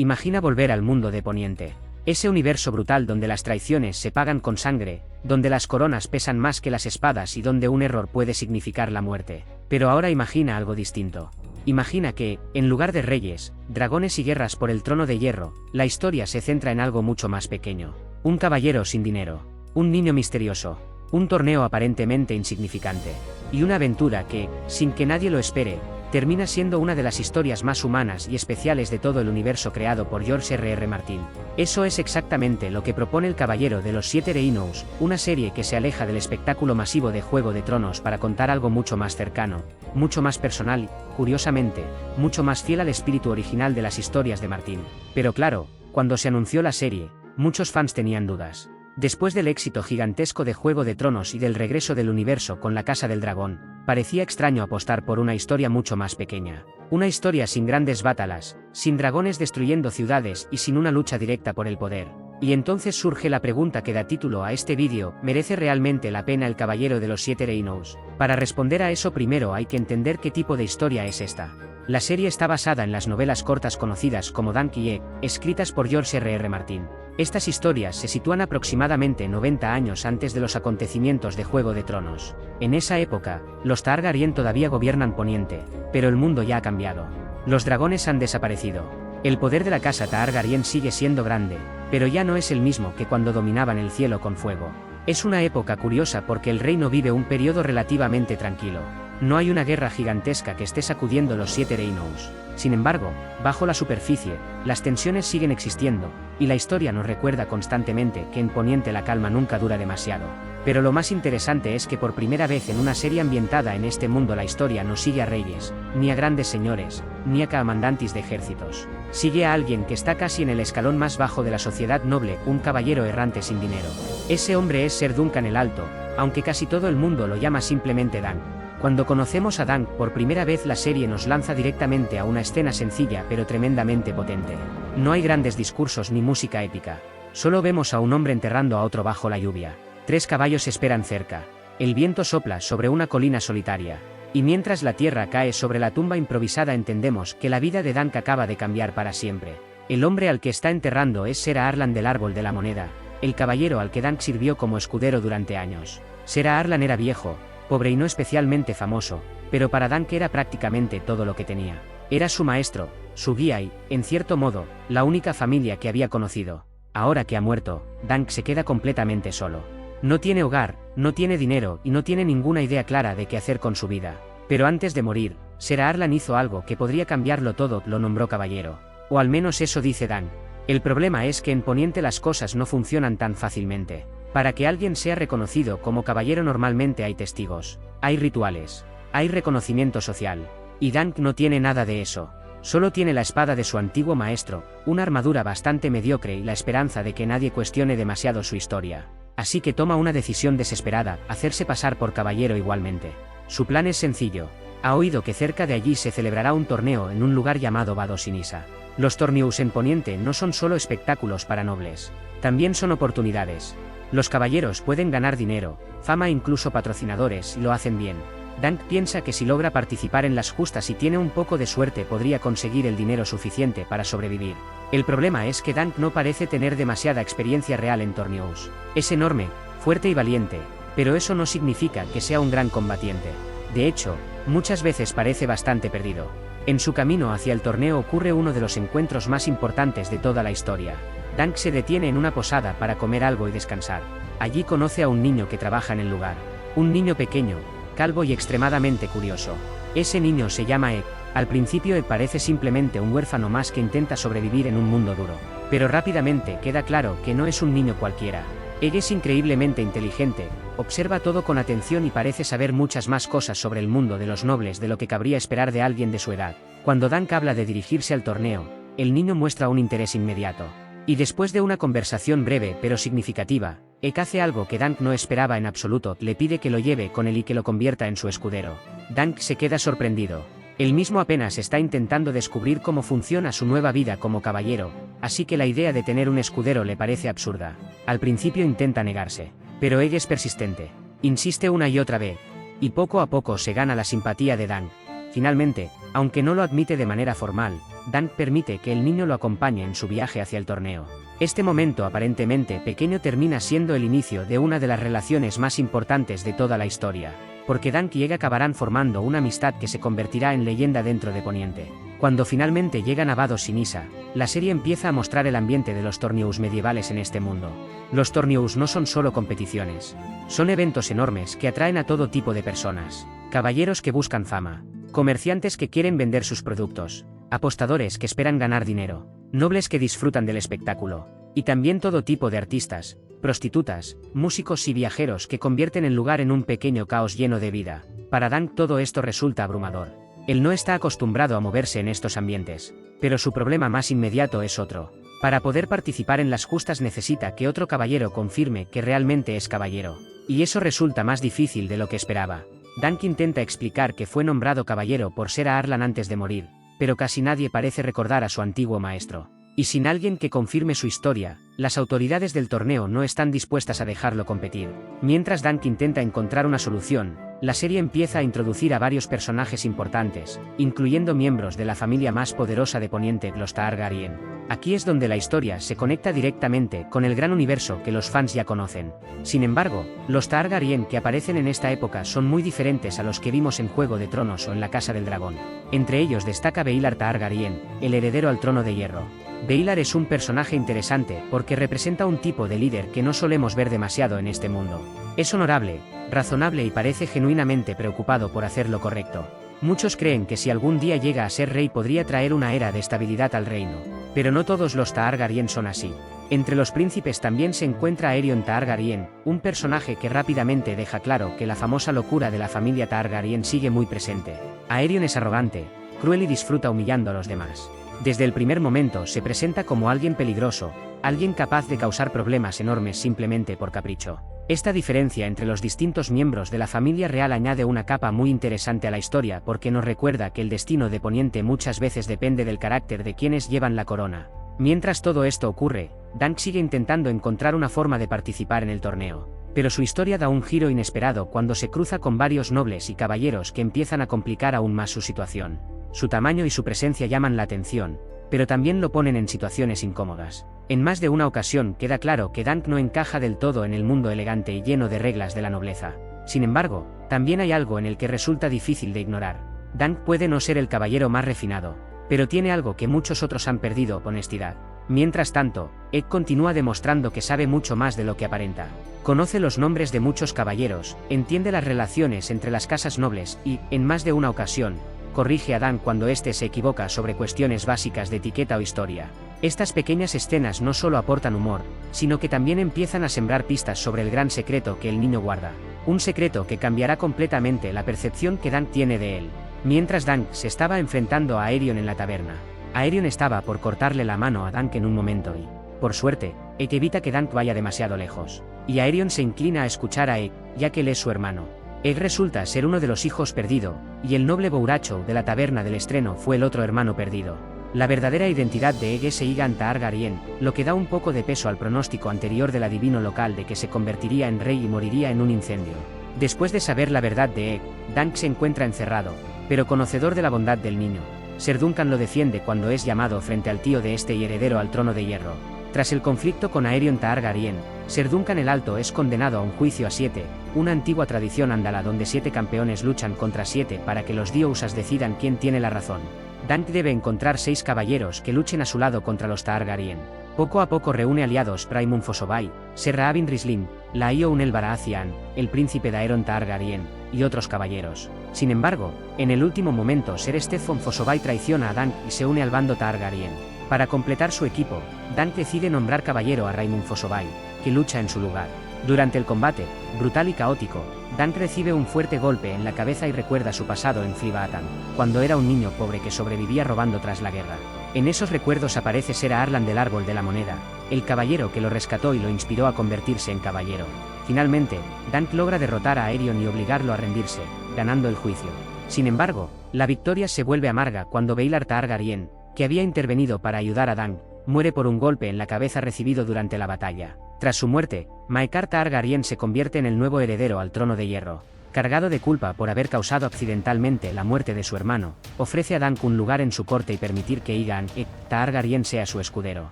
Imagina volver al mundo de Poniente. Ese universo brutal donde las traiciones se pagan con sangre, donde las coronas pesan más que las espadas y donde un error puede significar la muerte. Pero ahora imagina algo distinto. Imagina que, en lugar de reyes, dragones y guerras por el trono de hierro, la historia se centra en algo mucho más pequeño. Un caballero sin dinero, un niño misterioso, un torneo aparentemente insignificante, y una aventura que, sin que nadie lo espere, termina siendo una de las historias más humanas y especiales de todo el universo creado por George R.R. Martin. Eso es exactamente lo que propone El Caballero de los Siete Reinos, una serie que se aleja del espectáculo masivo de Juego de Tronos para contar algo mucho más cercano, mucho más personal y, curiosamente, mucho más fiel al espíritu original de las historias de Martin. Pero claro, cuando se anunció la serie, muchos fans tenían dudas. Después del éxito gigantesco de Juego de Tronos y del regreso del universo con La Casa del Dragón, parecía extraño apostar por una historia mucho más pequeña. Una historia sin grandes batallas, sin dragones destruyendo ciudades y sin una lucha directa por el poder. Y entonces surge la pregunta que da título a este vídeo: ¿merece realmente la pena El Caballero de los Siete Reinos? Para responder a eso primero hay que entender qué tipo de historia es esta. La serie está basada en las novelas cortas conocidas como Dunk y Egg, escritas por George R.R. Martin. Estas historias se sitúan aproximadamente 90 años antes de los acontecimientos de Juego de Tronos. En esa época, los Targaryen todavía gobiernan Poniente, pero el mundo ya ha cambiado. Los dragones han desaparecido. El poder de la casa Targaryen sigue siendo grande, pero ya no es el mismo que cuando dominaban el cielo con fuego. Es una época curiosa porque el reino vive un periodo relativamente tranquilo. No hay una guerra gigantesca que esté sacudiendo los Siete Reinos. Sin embargo, bajo la superficie, las tensiones siguen existiendo, y la historia nos recuerda constantemente que en Poniente la calma nunca dura demasiado. Pero lo más interesante es que por primera vez en una serie ambientada en este mundo la historia no sigue a reyes, ni a grandes señores, ni a comandantes de ejércitos. Sigue a alguien que está casi en el escalón más bajo de la sociedad noble, un caballero errante sin dinero. Ese hombre es Ser Duncan el Alto, aunque casi todo el mundo lo llama simplemente Dan. Cuando conocemos a Dunk por primera vez, la serie nos lanza directamente a una escena sencilla pero tremendamente potente. No hay grandes discursos ni música épica. Solo vemos a un hombre enterrando a otro bajo la lluvia. 3 caballos esperan cerca. El viento sopla sobre una colina solitaria. Y mientras la tierra cae sobre la tumba improvisada entendemos que la vida de Dunk acaba de cambiar para siempre. El hombre al que está enterrando es Ser Arlan del Árbol de la Moneda, el caballero al que Dunk sirvió como escudero durante años. Ser Arlan era viejo, pobre y no especialmente famoso, pero para Dunk era prácticamente todo lo que tenía. Era su maestro, su guía y, en cierto modo, la única familia que había conocido. Ahora que ha muerto, Dunk se queda completamente solo. No tiene hogar, no tiene dinero y no tiene ninguna idea clara de qué hacer con su vida. Pero antes de morir, Ser Arlan hizo algo que podría cambiarlo todo: lo nombró caballero. O al menos eso dice Dunk. El problema es que en Poniente las cosas no funcionan tan fácilmente. Para que alguien sea reconocido como caballero normalmente hay testigos, hay rituales, hay reconocimiento social. Y Dunk no tiene nada de eso. Solo tiene la espada de su antiguo maestro, una armadura bastante mediocre y la esperanza de que nadie cuestione demasiado su historia. Así que toma una decisión desesperada: hacerse pasar por caballero igualmente. Su plan es sencillo. Ha oído que cerca de allí se celebrará un torneo en un lugar llamado Vado Sinisa. Los torneos en Poniente no son solo espectáculos para nobles, también son oportunidades. Los caballeros pueden ganar dinero, fama e incluso patrocinadores y lo hacen bien. Dunk piensa que si logra participar en las justas y tiene un poco de suerte podría conseguir el dinero suficiente para sobrevivir. El problema es que Dunk no parece tener demasiada experiencia real en torneos. Es enorme, fuerte y valiente, pero eso no significa que sea un gran combatiente. De hecho, muchas veces parece bastante perdido. En su camino hacia el torneo ocurre uno de los encuentros más importantes de toda la historia. Dunk se detiene en una posada para comer algo y descansar. Allí conoce a un niño que trabaja en el lugar. Un niño pequeño, calvo y extremadamente curioso. Ese niño se llama Egg. Al principio Egg parece simplemente un huérfano más que intenta sobrevivir en un mundo duro. Pero rápidamente queda claro que no es un niño cualquiera. Egg es increíblemente inteligente, observa todo con atención y parece saber muchas más cosas sobre el mundo de los nobles de lo que cabría esperar de alguien de su edad. Cuando Dunk habla de dirigirse al torneo, el niño muestra un interés inmediato. Y después de una conversación breve pero significativa, Egg hace algo que Dunk no esperaba en absoluto: le pide que lo lleve con él y que lo convierta en su escudero. Dunk se queda sorprendido. Él mismo apenas está intentando descubrir cómo funciona su nueva vida como caballero, así que la idea de tener un escudero le parece absurda. Al principio intenta negarse, pero Egg es persistente. Insiste una y otra vez, y poco a poco se gana la simpatía de Dunk. Finalmente, aunque no lo admite de manera formal, Dunk permite que el niño lo acompañe en su viaje hacia el torneo. Este momento aparentemente pequeño termina siendo el inicio de una de las relaciones más importantes de toda la historia, porque Dunk y Egg acabarán formando una amistad que se convertirá en leyenda dentro de Poniente. Cuando finalmente llegan a Vados sin Isa, la serie empieza a mostrar el ambiente de los torneos medievales en este mundo. Los torneos no son solo competiciones, son eventos enormes que atraen a todo tipo de personas, caballeros que buscan fama, comerciantes que quieren vender sus productos, apostadores que esperan ganar dinero, nobles que disfrutan del espectáculo, y también todo tipo de artistas, prostitutas, músicos y viajeros que convierten el lugar en un pequeño caos lleno de vida. Para Dunk todo esto resulta abrumador. Él no está acostumbrado a moverse en estos ambientes, pero su problema más inmediato es otro. Para poder participar en las justas necesita que otro caballero confirme que realmente es caballero, y eso resulta más difícil de lo que esperaba. Dunk intenta explicar que fue nombrado caballero por ser a Arlan antes de morir, pero casi nadie parece recordar a su antiguo maestro. Y sin alguien que confirme su historia, las autoridades del torneo no están dispuestas a dejarlo competir. Mientras Dunk intenta encontrar una solución, la serie empieza a introducir a varios personajes importantes, incluyendo miembros de la familia más poderosa de Poniente, los Targaryen. Aquí es donde la historia se conecta directamente con el gran universo que los fans ya conocen. Sin embargo, los Targaryen que aparecen en esta época son muy diferentes a los que vimos en Juego de Tronos o en la Casa del Dragón. Entre ellos destaca Baellar Targaryen, el heredero al trono de hierro. Baellar es un personaje interesante porque representa un tipo de líder que no solemos ver demasiado en este mundo. Es honorable, razonable y parece genuinamente preocupado por hacer lo correcto. Muchos creen que si algún día llega a ser rey podría traer una era de estabilidad al reino, pero no todos los Targaryen son así. Entre los príncipes también se encuentra Aerion Targaryen, un personaje que rápidamente deja claro que la famosa locura de la familia Targaryen sigue muy presente. Aerion es arrogante, cruel y disfruta humillando a los demás. Desde el primer momento se presenta como alguien peligroso, alguien capaz de causar problemas enormes simplemente por capricho. Esta diferencia entre los distintos miembros de la familia real añade una capa muy interesante a la historia porque nos recuerda que el destino de Poniente muchas veces depende del carácter de quienes llevan la corona. Mientras todo esto ocurre, Dunk sigue intentando encontrar una forma de participar en el torneo, pero su historia da un giro inesperado cuando se cruza con varios nobles y caballeros que empiezan a complicar aún más su situación. Su tamaño y su presencia llaman la atención, pero también lo ponen en situaciones incómodas. En más de una ocasión queda claro que Dunk no encaja del todo en el mundo elegante y lleno de reglas de la nobleza. Sin embargo, también hay algo en el que resulta difícil de ignorar. Dunk puede no ser el caballero más refinado, pero tiene algo que muchos otros han perdido: honestidad. Mientras tanto, Egg continúa demostrando que sabe mucho más de lo que aparenta. Conoce los nombres de muchos caballeros, entiende las relaciones entre las casas nobles y, en más de una ocasión, corrige a Dunk cuando éste se equivoca sobre cuestiones básicas de etiqueta o historia. Estas pequeñas escenas no solo aportan humor, sino que también empiezan a sembrar pistas sobre el gran secreto que el niño guarda. Un secreto que cambiará completamente la percepción que Dunk tiene de él. Mientras Dunk se estaba enfrentando a Aerion en la taberna, Aerion estaba por cortarle la mano a Dunk en un momento y, por suerte, Egg evita que Dunk vaya demasiado lejos. Y Aerion se inclina a escuchar a Egg, ya que él es su hermano. Egg resulta ser uno de los hijos perdido, y el noble Bouracho de la taberna del estreno fue el otro hermano perdido. La verdadera identidad de Egg es Aegon Targaryen, lo que da un poco de peso al pronóstico anterior del adivino local de que se convertiría en rey y moriría en un incendio. Después de saber la verdad de Egg, Dunk se encuentra encerrado, pero conocedor de la bondad del niño. Ser Duncan lo defiende cuando es llamado frente al tío de este y heredero al trono de hierro. Tras el conflicto con Aerion Targaryen, Ser Duncan el Alto es condenado a un juicio a 7, una antigua tradición ándala donde 7 campeones luchan contra 7 para que los diosas decidan quién tiene la razón. Dunk debe encontrar 6 caballeros que luchen a su lado contra los Targaryen. Poco a poco reúne aliados: Praemon Fosobai, Ser Raabin Rislim, Laio Unel Baratheon, el príncipe Daeron Targaryen, y otros caballeros. Sin embargo, en el último momento Ser Steffon Fosobai traiciona a Dunk y se une al bando Targaryen. Para completar su equipo, Dunk decide nombrar caballero a Raemon Fosobai, que lucha en su lugar. Durante el combate, brutal y caótico, Dunk recibe un fuerte golpe en la cabeza y recuerda su pasado en Flibaatan, cuando era un niño pobre que sobrevivía robando tras la guerra. En esos recuerdos aparece Ser Arlan del Árbol de la Moneda, el caballero que lo rescató y lo inspiró a convertirse en caballero. Finalmente, Dunk logra derrotar a Aerion y obligarlo a rendirse, ganando el juicio. Sin embargo, la victoria se vuelve amarga cuando Baellar Targaryen, que había intervenido para ayudar a Dunk, muere por un golpe en la cabeza recibido durante la batalla. Tras su muerte, Maekar Targaryen se convierte en el nuevo heredero al trono de hierro. Cargado de culpa por haber causado accidentalmente la muerte de su hermano, ofrece a Dunk un lugar en su corte y permitir que Aegon Targaryen sea su escudero.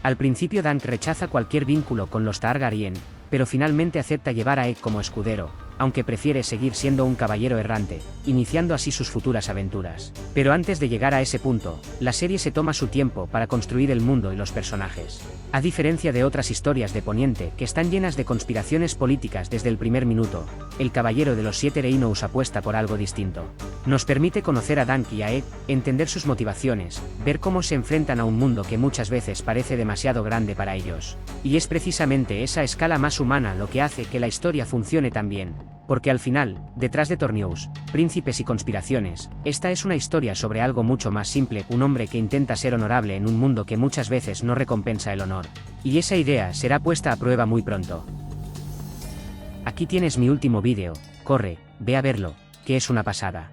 Al principio Dunk rechaza cualquier vínculo con los Targaryen, pero finalmente acepta llevar a Aegon como escudero, aunque prefiere seguir siendo un caballero errante, iniciando así sus futuras aventuras. Pero antes de llegar a ese punto, la serie se toma su tiempo para construir el mundo y los personajes. A diferencia de otras historias de Poniente que están llenas de conspiraciones políticas desde el primer minuto, El Caballero de los Siete Reinos apuesta por algo distinto. Nos permite conocer a Dunk y a Ed, entender sus motivaciones, ver cómo se enfrentan a un mundo que muchas veces parece demasiado grande para ellos. Y es precisamente esa escala más humana lo que hace que la historia funcione tan bien. Porque al final, detrás de Torneos, príncipes y conspiraciones, esta es una historia sobre algo mucho más simple, un hombre que intenta ser honorable en un mundo que muchas veces no recompensa el honor. Y esa idea será puesta a prueba muy pronto. Aquí tienes mi último vídeo, corre, ve a verlo, que es una pasada.